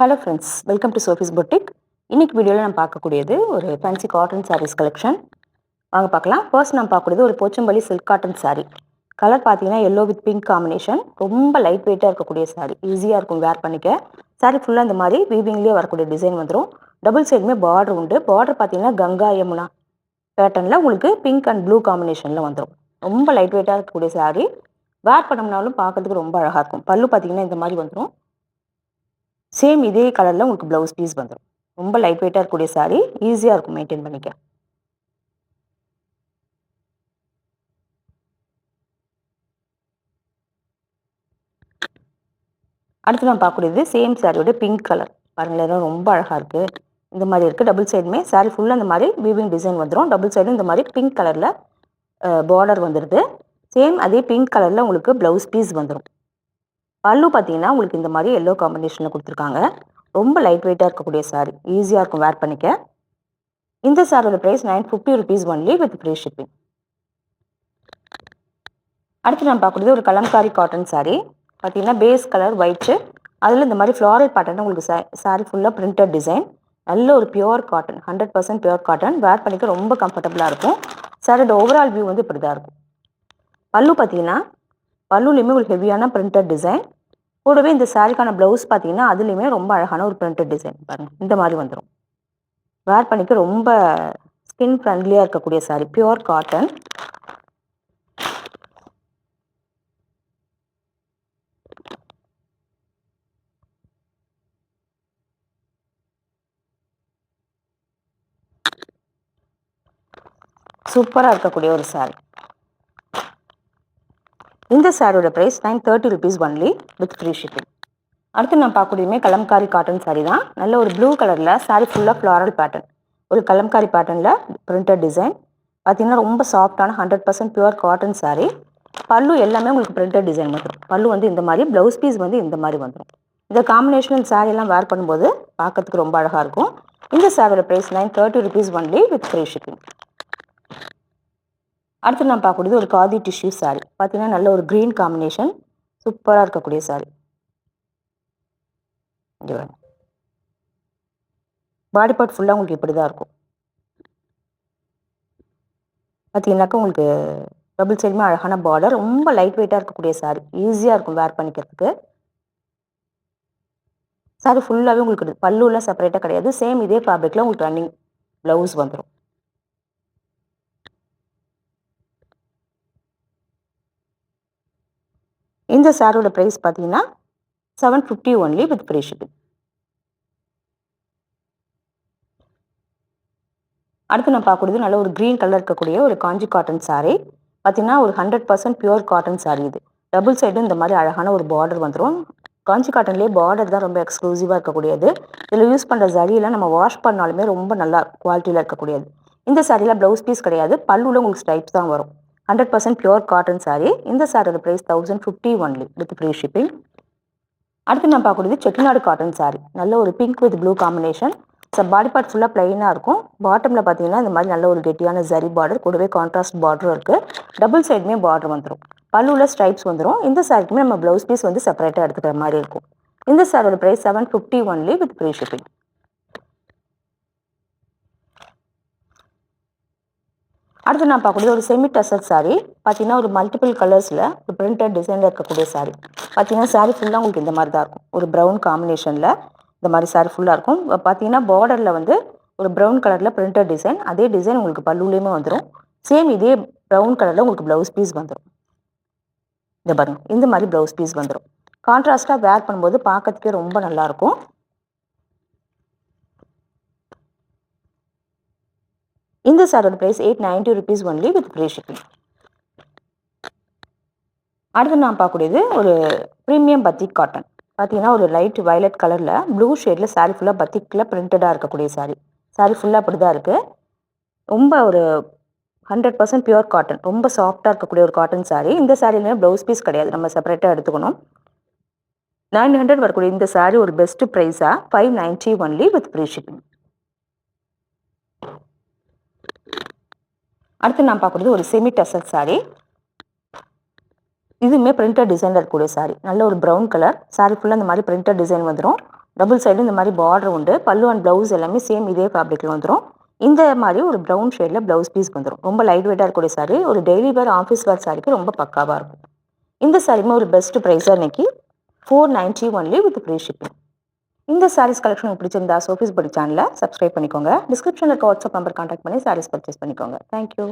Hello friends, welcome to Sophie's boutique. இன்னைக்கு வீடியோவில் நம்ம பார்க்கக்கூடியது ஒரு ஃபேன்சி காட்டன் சாரீஸ் கலெக்ஷன். வாங்க பார்க்கலாம். ஃபர்ஸ்ட் நம்ம பார்க்கக்கூடியது ஒரு Pochampalli silk cotton sari. Colour பார்த்தீங்கன்னா எல்லோ வித் பிங்க் காம்பினேஷன். ரொம்ப லைட் வெயிட்டாக இருக்கக்கூடிய சாரீ, ஈஸியாக இருக்கும் வேர் பண்ணிக்க. சாரீ ஃபுல்லாக இந்த மாதிரி வீவிங்லேயே வரக்கூடிய டிசைன் வந்துடும். டபுள் சைடுமே பார்டர் உண்டு. பார்டர் பார்த்தீங்கன்னா கங்கா யமுனா பேட்டர்னில் உங்களுக்கு பிங்க் அண்ட் ப்ளூ காம்பினேஷனில் வந்துடும். ரொம்ப லைட் வெயிட்டாக இருக்கக்கூடிய சாரீ. வேர் பண்ணோம்னாலும் பார்க்கறதுக்கு ரொம்ப அழகாக இருக்கும். பல்லு பார்த்தீங்கன்னா இந்த மாதிரி வந்துடும். சேம் இதே கலரில் உங்களுக்கு ப்ளவுஸ் பீஸ் வந்துடும். ரொம்ப லைட் வெயிட்டாக இருக்கக்கூடிய சாரீ, ஈஸியாக இருக்கும் மெயின்டைன் பண்ணிக்க. அடுத்து நான் பார்க்கக்கூடியது சேம் சாரியோட பிங்க் கலர். பாருங்களேன், ரொம்ப அழகாக இருக்குது. இந்த மாதிரி இருக்குது. டபுள் சைடுமே சாரீ ஃபுல்லாக இந்த மாதிரி வீவிங் டிசைன் வந்துடும். டபுள் சைடும் இந்த மாதிரி பிங்க் கலரில் பார்டர் வந்துடுது. சேம் அதே பிங்க் கலரில் உங்களுக்கு ப்ளவுஸ் பீஸ் வந்துடும். பல்லு பார்த்தீங்கன்னா உங்களுக்கு இந்த மாதிரி எல்லோ காம்பினேஷனில் கொடுத்துருக்காங்க. ரொம்ப லைட் வெயிட்டாக இருக்கக்கூடிய சாரீ, ஈஸியாக இருக்கும் வேர் பண்ணிக்க. இந்த சாரியோட price 950 rupees only with free shipping. அடுத்து நான் பார்க்கக்கூடியது ஒரு கலம்காரி காட்டன் சாரீ. பார்த்தீங்கன்னா பேஸ் கலர் ஒயிட்டு, அதில் இந்த மாதிரி ஃப்ளாரல் பேட்டர்ன் உங்களுக்கு சாரீ ஃபுல்லாக பிரிண்டட் டிசைன். நல்ல ஒரு பியூர் காட்டன், 100% பியூர் காட்டன். வேர் பண்ணிக்க ரொம்ப கம்ஃபர்டபுளாக இருக்கும். சாரியோட ஓவரால் வியூ வந்து இப்படி தான் இருக்கும். பல்லு பார்த்தீங்கன்னா பல்லுலேயுமே ஒரு ஹெவியான பிரிண்டட் டிசைன். கூடவே இந்த சாரிக்கான ப்ளவுஸ் பார்த்தீங்கன்னா அதுலேயுமே ரொம்ப அழகான ஒரு பிரிண்டட் டிசைன். பாருங்கள், இந்த மாதிரி வந்துடும். வேர் பண்ணிக்க ரொம்ப ஸ்கின் ஃப்ரெண்ட்லியாக இருக்கக்கூடிய சாரீ, பியூர் காட்டன். சூப்பராக இருக்கக்கூடிய ஒரு சாரீ. இந்த சாரியோட price 930 rupees only with free shipping. அடுத்து நான் பார்க்கக்கூடியதுமே கலம்காரி காட்டன் சாரீ தான். நல்ல ஒரு ப்ளூ கலரில் சாரீ ஃபுல்லாக ஃப்ளாரல் பேட்டர்ன், ஒரு கலம்காரி பேட்டர்னில் பிரிண்டட் டிசைன். பார்த்தீங்கன்னா ரொம்ப சாஃப்டான 100% பியூர் காட்டன் சாரீ. பல்லு எல்லாமே உங்களுக்கு பிரிண்டட் டிசைன் வந்துடும். பல்லு வந்து இந்த மாதிரி, ப்ளவுஸ் பீஸ் வந்து இந்த மாதிரி வந்துடும். இந்த காம்பினேஷன் சாரீ எல்லாம் வேர் பண்ணும்போது பார்க்கறதுக்கு ரொம்ப அழகாக இருக்கும். இந்த சாரியோட price 930 rupees only with free shipping. அடுத்து நான் பார்க்கக்கூடியது ஒரு காதி டிஷ்யூ சாரீ. பார்த்தீங்கன்னா நல்ல ஒரு க்ரீன் காம்பினேஷன், சூப்பராக இருக்கக்கூடிய சாரீ. பாடி பார்ட் ஃபுல்லாக உங்களுக்கு இப்படி தான் இருக்கும். பார்த்தீங்கன்னாக்கா உங்களுக்கு டபுள் சைடுமே அழகான பார்டர். ரொம்ப லைட் வெயிட்டாக இருக்கக்கூடிய சாரீ, ஈஸியாக இருக்கும் வேர் பண்ணிக்கிறதுக்கு. சாரீ ஃபுல்லாகவே உங்களுக்கு பல்லுலாம் செப்பரேட்டாக கிடையாது. சேம் இதே ஃபேப்ரிக்கில் உங்களுக்கு ரன்னிங் ப்ளவுஸ் வந்துடும். இந்த சாரியோட ப்ரைஸ் பார்த்தீங்கன்னா 750 ஒன்லி வித் ஃப்ரீ ஷிப்பிங். அடுத்து நான் பார்க்கக்கூடியது நல்ல ஒரு க்ரீன் கலர் இருக்கக்கூடிய ஒரு காஞ்சி காட்டன் சாரீ. பார்த்தீங்கன்னா ஒரு 100% பியூர் காட்டன் சாரீ இது. டபுள் சைடு இந்த மாதிரி அழகான ஒரு பார்டர் வந்துடும். காஞ்சி காட்டன்லேயே பார்டர் தான் ரொம்ப எக்ஸ்க்ளூசிவாக இருக்கக்கூடியது. இதில் யூஸ் பண்ணுற ஜரியெல்லாம் நம்ம வாஷ் பண்ணாலுமே ரொம்ப நல்லா குவாலிட்டியில் இருக்கக்கூடியது. இந்த சாரியில் ப்ளவுஸ் பீஸ் கிடையாது. பல்லுவில் உங்களுக்கு ஸ்ட்ரைப்ஸ் தான் வரும். 100% பியூர் காட்டன் சாரீ. இந்த சாரியோட price 1050 only with free shipping. அடுத்து நான் பார்க்கக்கூடியது செட்டிநாடு காட்டன் சாரீ. நல்ல ஒரு pink with blue combination. Body part ஃபுல்லாக பிளைனாக இருக்கும். பாட்டமில் பார்த்தீங்கன்னா இந்த மாதிரி நல்ல ஒரு கெட்டியான ஜரி பார்டர், கூடவே கான்ட்ராஸ்ட் பார்டரும் இருக்குது. டபுள் சைடுமே பார்டர் வந்துடும். பல்லுவில் ஸ்ட்ரைப்ஸ் வந்துடும். இந்த சாரிக்குமே நம்ம ப்ளவுஸ் பீஸ் வந்து செப்பரேட்டாக எடுத்துக்கிற மாதிரி இருக்கும். இந்த சாரியோட price 750 only with free shipping. அடுத்து நான் பார்க்கக்கூடிய ஒரு செமி டசர் சாரீ. பார்த்தீங்கன்னா ஒரு மல்டிபிள் கலர்ஸில் ஒரு பிரிண்டட் டிசைனில் இருக்கக்கூடிய சாரீ. பார்த்தீங்கன்னா சாரீ ஃபுல்லாக உங்களுக்கு இந்த மாதிரி தான் இருக்கும். ஒரு ப்ரௌன் காம்பினேஷனில் இந்த மாதிரி சாரீ ஃபுல்லாக இருக்கும். பார்த்தீங்கன்னா பார்டரில் வந்து ஒரு ப்ரௌன் கலரில் பிரிண்டட் டிசைன். அதே டிசைன் உங்களுக்கு பல்லுலேயுமே வந்துடும். சேம் இதே ப்ரௌன் கலரில் உங்களுக்கு ப்ளவுஸ் பீஸ் வந்துடும். இந்த பாருங்க, இந்த மாதிரி ப்ளவுஸ் பீஸ் வந்துடும். கான்ட்ராஸ்ட்டாக வேர் பண்ணும்போது பார்க்கறதுக்கே ரொம்ப நல்லாயிருக்கும். இந்த சாரியோட price 890 rupees only with free shipping. அடுத்து நான் பார்க்கக்கூடியது ஒரு ப்ரீமியம் பத்திக் காட்டன். பார்த்தீங்கன்னா ஒரு லைட் வயலட் கலரில் ப்ளூ ஷேடில் சாரீ ஃபுல்லாக பத்திக்கில் பிரிண்டடாக இருக்கக்கூடிய சாரீ. சாரீ ஃபுல்லாக அப்படி தான் இருக்குது. ரொம்ப ஒரு 100% பியூர் காட்டன், ரொம்ப சாஃப்டாக இருக்கக்கூடிய ஒரு காட்டன் சாரீ. இந்த சாரியில ப்ளவுஸ் பீஸ் கிடையாது, நம்ம செப்பரேட்டாக எடுத்துக்கணும். 900 வரக்கூடிய இந்த சாரீ ஒரு பெஸ்ட் ப்ரைஸாக 590 ஒன்லி வித் ஃப்ரீ ஷிப்பிங். அடுத்து நான் பார்க்குறது ஒரு செமி டசல் சாரீ. இதுவுமே பிரிண்டட் டிசைனில் இருக்கக்கூடிய சாரீ. நல்ல ஒரு ப்ரௌன் கலர் சாரீ ஃபுல்லாக இந்த மாதிரி பிரிண்டட் டிசைன் வந்துடும். டபுள் சைடு இந்த மாதிரி பார்டர் உண்டு. பல்லு அண்ட் ப்ளவுஸ் எல்லாமே சேம் இதே ஃபேப்ரிக்கில் வந்துடும். இந்த மாதிரி ஒரு ப்ரௌன் ஷேடில் ப்ளவுஸ் பீஸ் வந்துடும். ரொம்ப லைட் வெயிட்டாக இருக்கக்கூடிய சாரி, ஒரு டெய்லி வேர் ஆஃபீஸ் வேர் சாரிக்கு ரொம்ப பக்காவாக இருக்கும். இந்த சாரியுமே ஒரு பெஸ்ட் ப்ரைஸாக இன்னைக்கு 490 ஒன்லி வித் ஃப்ரீ ஷிப்பிங். இந்த சாரீஸ் கலெக்ஷன் உங்களுக்கு பிடிச்சிருந்தா சோஃபிஸ் படி சேனலை சப்ஸ்கிரைப் பண்ணிக்கோங்க. டிஸ்கிரிப்ஷனில் இருக்க வாட்ஸ்அப் நம்பர் கான்டாக்ட் பண்ணி சாரீஸ் பர்ச்சேஸ் பண்ணிக்கோங்க. தேங்க்யூ.